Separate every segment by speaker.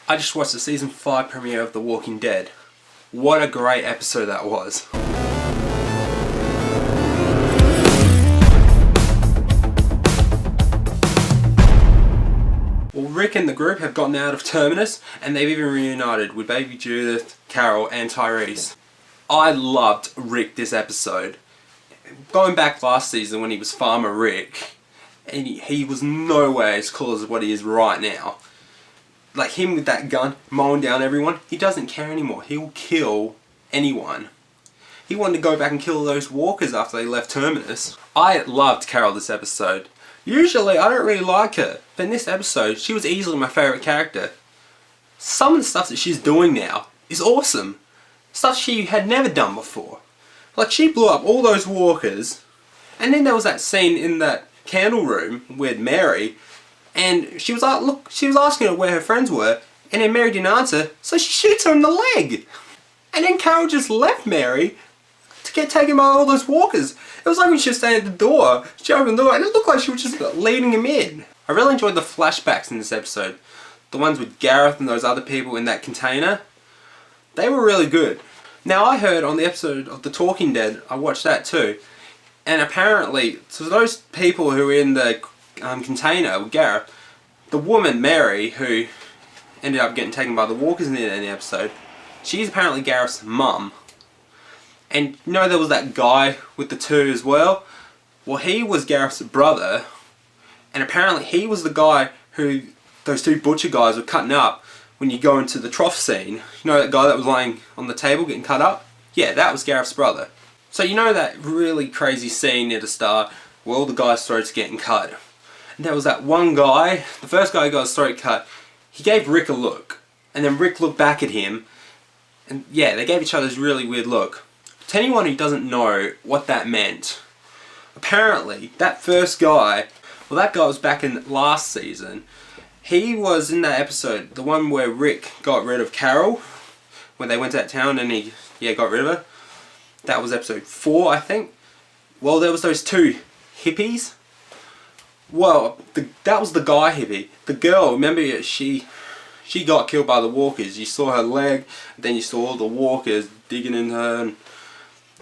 Speaker 1: I just watched the season 5 premiere of The Walking Dead. What a great episode that was. Well, Rick and the group have gotten out of Terminus and they've even reunited with baby Judith, Carol and Tyrese. I loved Rick this episode. Going back last season when he was Farmer Rick, and he was nowhere as cool as what he is right now. Like him with that gun, mowing down everyone, he doesn't care anymore. He'll kill anyone. He wanted to go back and kill those walkers after they left Terminus. I loved Carol this episode. Usually I don't really like her, but in this episode she was easily my favourite character. Some of the stuff that she's doing now is awesome. Stuff she had never done before. Like she blew up all those walkers, and then there was that scene in that candle room with Mary, and she was like, look, she was asking her where her friends were, and then Mary didn't answer, so she shoots her in the leg. And then Carol just left Mary to get taken by all those walkers. It was like when she was standing at the door, she opened the door, and it looked like she was just leading him in. I really enjoyed the flashbacks in this episode. The ones with Gareth and those other people in that container. They were really good. Now I heard on the episode of The Talking Dead, I watched that too, and apparently, so those people who were in the container with Gareth, the woman Mary, who ended up getting taken by the walkers in the episode, she's apparently Gareth's mum. And you know there was that guy with the two as well? Well, he was Gareth's brother, and apparently he was the guy who those two butcher guys were cutting up when you go into the trough scene. You know that guy that was lying on the table getting cut up? Yeah, that was Gareth's brother. So you know that really crazy scene near the start where all the guys' throats are getting cut? And there was that one guy, the first guy who got his throat cut, he gave Rick a look. And then Rick looked back at him, and yeah, they gave each other this really weird look. To anyone who doesn't know what that meant, apparently that first guy, well that guy was back in last season. He was in that episode, the one where Rick got rid of Carol, when they went to that town and he got rid of her. That was episode 4, I think. Well, there was those two hippies. Well, that was the guy hippie. The girl, remember, she got killed by the walkers. You saw her leg, then you saw all the walkers digging in her. And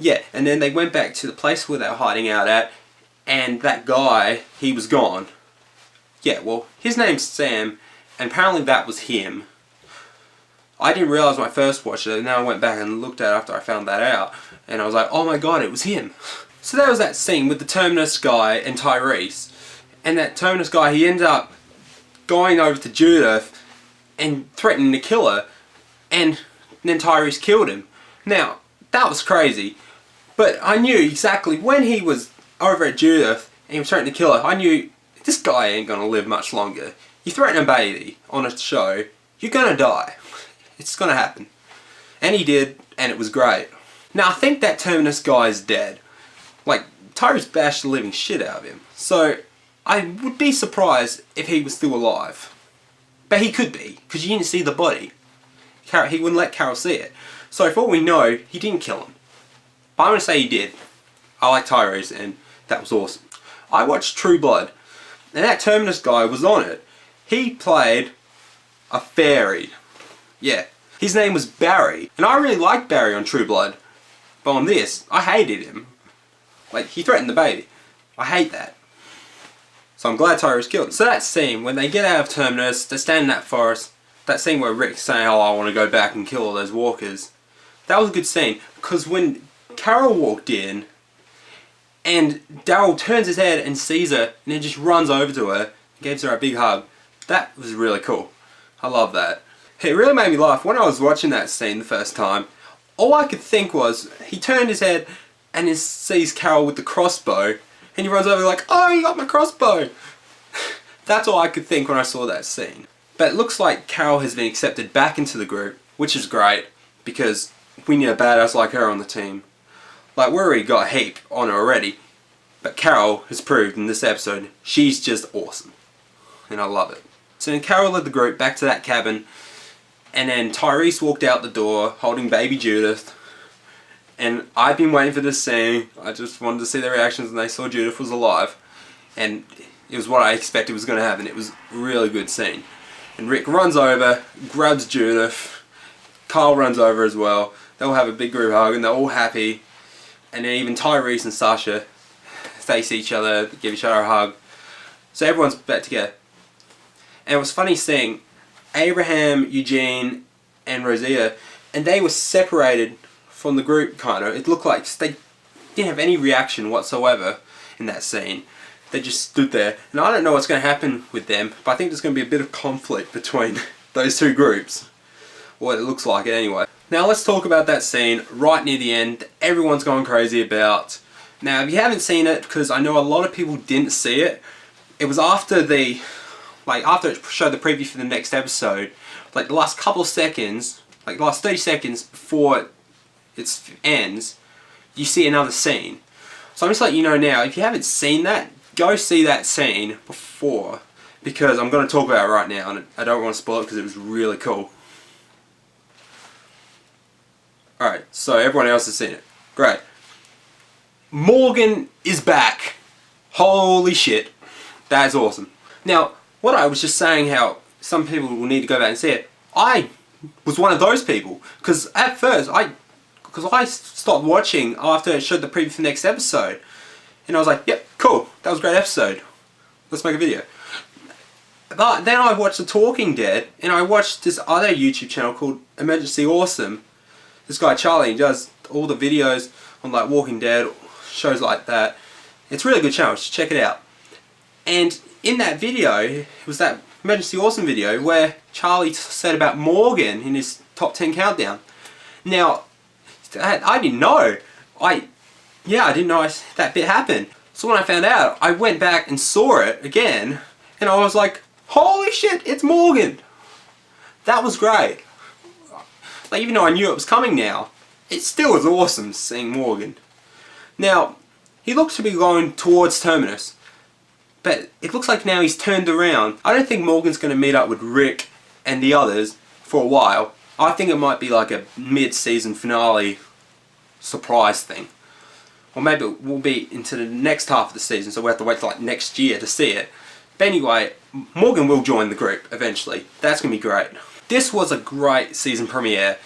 Speaker 1: yeah, and then they went back to the place where they were hiding out at, and that guy, he was gone. Yeah, well, his name's Sam, and apparently that was him. I didn't realise when I first watched it, and then I went back and looked at it after I found that out, and I was like, oh my god, it was him. So there was that scene with the Terminus guy and Tyrese, and that Terminus guy, he ended up going over to Judith and threatening to kill her, and then Tyrese killed him. Now, that was crazy, but I knew exactly when he was over at Judith and he was threatening to kill her, I knew this guy ain't gonna live much longer. You threaten a baby on a show, you're gonna die. It's gonna happen. And he did, and it was great. Now I think that Terminus guy is dead. Like, Tyrese bashed the living shit out of him. So, I would be surprised if he was still alive. But he could be, because you didn't see the body. He wouldn't let Carol see it. So for all we know, he didn't kill him. But I'm gonna say he did. I like Tyrese, and that was awesome. I watched True Blood, and that Terminus guy was on it. He played a fairy. Yeah. His name was Barry. And I really liked Barry on True Blood. But on this, I hated him. Like, he threatened the baby. I hate that. So I'm glad Tyrese killed him. So that scene, when they get out of Terminus, they stand in that forest, that scene where Rick's saying, oh, I want to go back and kill all those walkers. That was a good scene. Because when Carol walked in, and Daryl turns his head and sees her, and then just runs over to her, and gives her a big hug. That was really cool. I love that. It really made me laugh. When I was watching that scene the first time, all I could think was, he turned his head and he sees Carol with the crossbow, and he runs over like, oh, you got my crossbow! That's all I could think when I saw that scene. But it looks like Carol has been accepted back into the group, which is great, because we need a badass like her on the team. Like, we already got a heap on her already, but Carol has proved in this episode, she's just awesome. And I love it. So then Carol led the group back to that cabin, and then Tyrese walked out the door holding baby Judith. And I've been waiting for this scene. I just wanted to see their reactions when they saw Judith was alive. And it was what I expected was going to happen. It was a really good scene. And Rick runs over, grabs Judith. Carl runs over as well. They'll have a big group hug and they're all happy. And then even Tyrese and Sasha face each other, give each other a hug. So everyone's back together. And it was funny seeing Abraham, Eugene and Rosita, and they were separated from the group kind of. It looked like they didn't have any reaction whatsoever in that scene. They just stood there. And I don't know what's going to happen with them, but I think there's going to be a bit of conflict between those two groups. Well, it looks like it anyway. Now let's talk about that scene right near the end that everyone's going crazy about. Now if you haven't seen it, because I know a lot of people didn't see it, it was after after it showed the preview for the next episode, like the last couple of seconds, like the last 30 seconds before it ends, you see another scene. So I'm just letting you know now, if you haven't seen that, go see that scene before, because I'm going to talk about it right now and I don't want to spoil it because it was really cool. Alright, so everyone else has seen it. Great. Morgan is back. Holy shit. That's awesome. Now, what I was just saying, how some people will need to go back and see it, I was one of those people. Because at first, I stopped watching after it showed the preview for the next episode. And I was like, yep, cool, that was a great episode. Let's make a video. But then I watched The Talking Dead, and I watched this other YouTube channel called Emergency Awesome. This guy Charlie does all the videos on like Walking Dead, shows like that. It's a really good channel, just check it out. And in that video, it was that Emergency Awesome video where Charlie said about Morgan in his top 10 countdown. Now, I didn't know. I didn't know that bit happened. So when I found out, I went back and saw it again, and I was like, holy shit, it's Morgan! That was great. Like, even though I knew it was coming now, it still was awesome seeing Morgan. Now, he looks to be going towards Terminus, but it looks like now he's turned around. I don't think Morgan's going to meet up with Rick and the others for a while. I think it might be like a mid-season finale surprise thing. Or maybe it will be into the next half of the season, so we'll have to wait till like next year to see it. But anyway, Morgan will join the group eventually. That's going to be great. This was a great season premiere.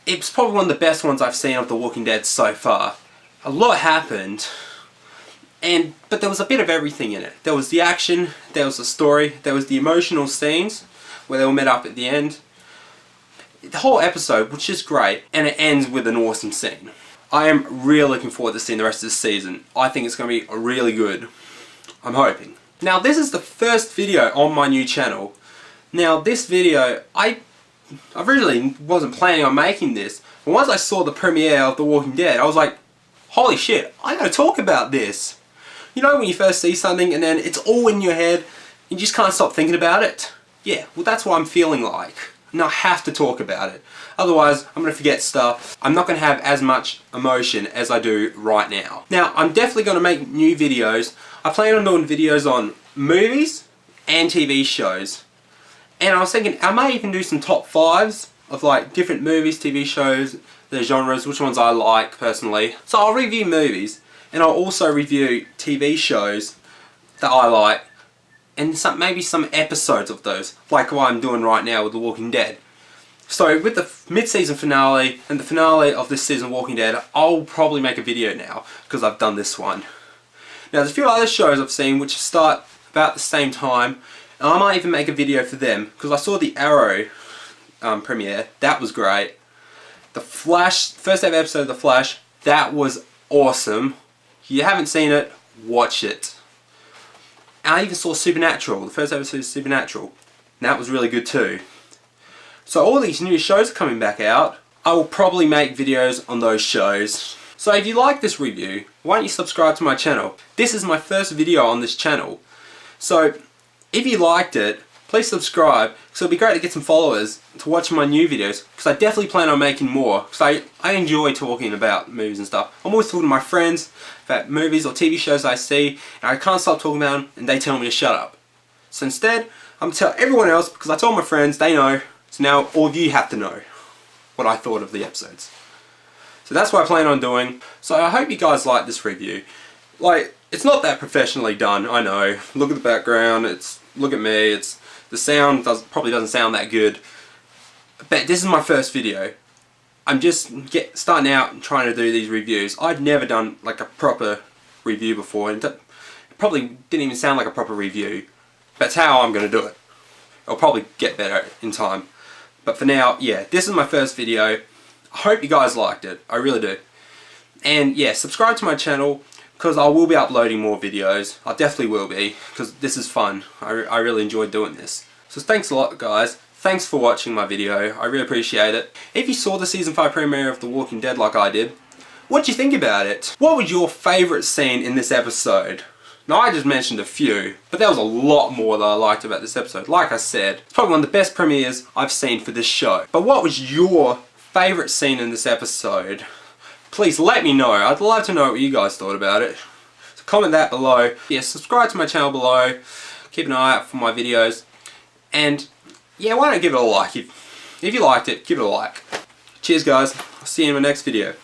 Speaker 1: It's probably one of the best ones I've seen of The Walking Dead so far. A lot happened, but there was a bit of everything in it. There was the action, there was the story, there was the emotional scenes where they all met up at the end. The whole episode was just great, and it ends with an awesome scene. I am really looking forward to seeing the rest of the season. I think it's going to be really good. I'm hoping. Now this is the first video on my new channel. Now this video, I originally wasn't planning on making this, but once I saw the premiere of The Walking Dead, I was like, holy shit, I gotta talk about this. You know when you first see something and then it's all in your head, you just can't stop thinking about it? Yeah, well that's what I'm feeling like. And I have to talk about it. Otherwise, I'm going to forget stuff. I'm not going to have as much emotion as I do right now. Now, I'm definitely going to make new videos. I plan on doing videos on movies and TV shows. And I was thinking, I might even do some top 5s of like different movies, TV shows, the genres, which ones I like personally. So I'll review movies, and I'll also review TV shows that I like, and maybe some episodes of those, like what I'm doing right now with The Walking Dead. So with the mid-season finale and the finale of this season of Walking Dead, I'll probably make a video now, because I've done this one. Now there's a few other shows I've seen which start about the same time, and I might even make a video for them, because I saw the Arrow premiere. That was great. The Flash, first ever episode of The Flash, that was awesome. If you haven't seen it, watch it. And I even saw Supernatural, the first episode of Supernatural. And that was really good too. So all these new shows are coming back out. I will probably make videos on those shows. So if you like this review, why don't you subscribe to my channel? This is my first video on this channel. So if you liked it, please subscribe, because it'll be great to get some followers to watch my new videos, because I definitely plan on making more, because I enjoy talking about movies and stuff. I'm always talking to my friends about movies or TV shows I see, and I can't stop talking about them, and they tell me to shut up. So instead, I'm going to tell everyone else, because I told my friends, they know, so now all of you have to know what I thought of the episodes. So that's what I plan on doing. So I hope you guys like this review. Like, it's not that professionally done, I know. Look at the background, look at me, it's The sound probably doesn't sound that good. But this is my first video. I'm just starting out and trying to do these reviews. I've never done like a proper review before, and it probably didn't even sound like a proper review. That's how I'm going to do it. It'll probably get better in time. But for now, yeah, this is my first video. I hope you guys liked it. I really do. And yeah, subscribe to my channel, because I will be uploading more videos. I definitely will be, because this is fun. I really enjoyed doing this. So thanks a lot, guys. Thanks for watching my video. I really appreciate it. If you saw the Season 5 premiere of The Walking Dead like I did, what did you think about it? What was your favourite scene in this episode? Now, I just mentioned a few, but there was a lot more that I liked about this episode. Like I said, it's probably one of the best premieres I've seen for this show. But what was your favourite scene in this episode? Please let me know. I'd love to know what you guys thought about it. So comment that below. Yeah, subscribe to my channel below. Keep an eye out for my videos. And yeah, why don't give it a like? If you liked it, give it a like. Cheers guys. I'll see you in my next video.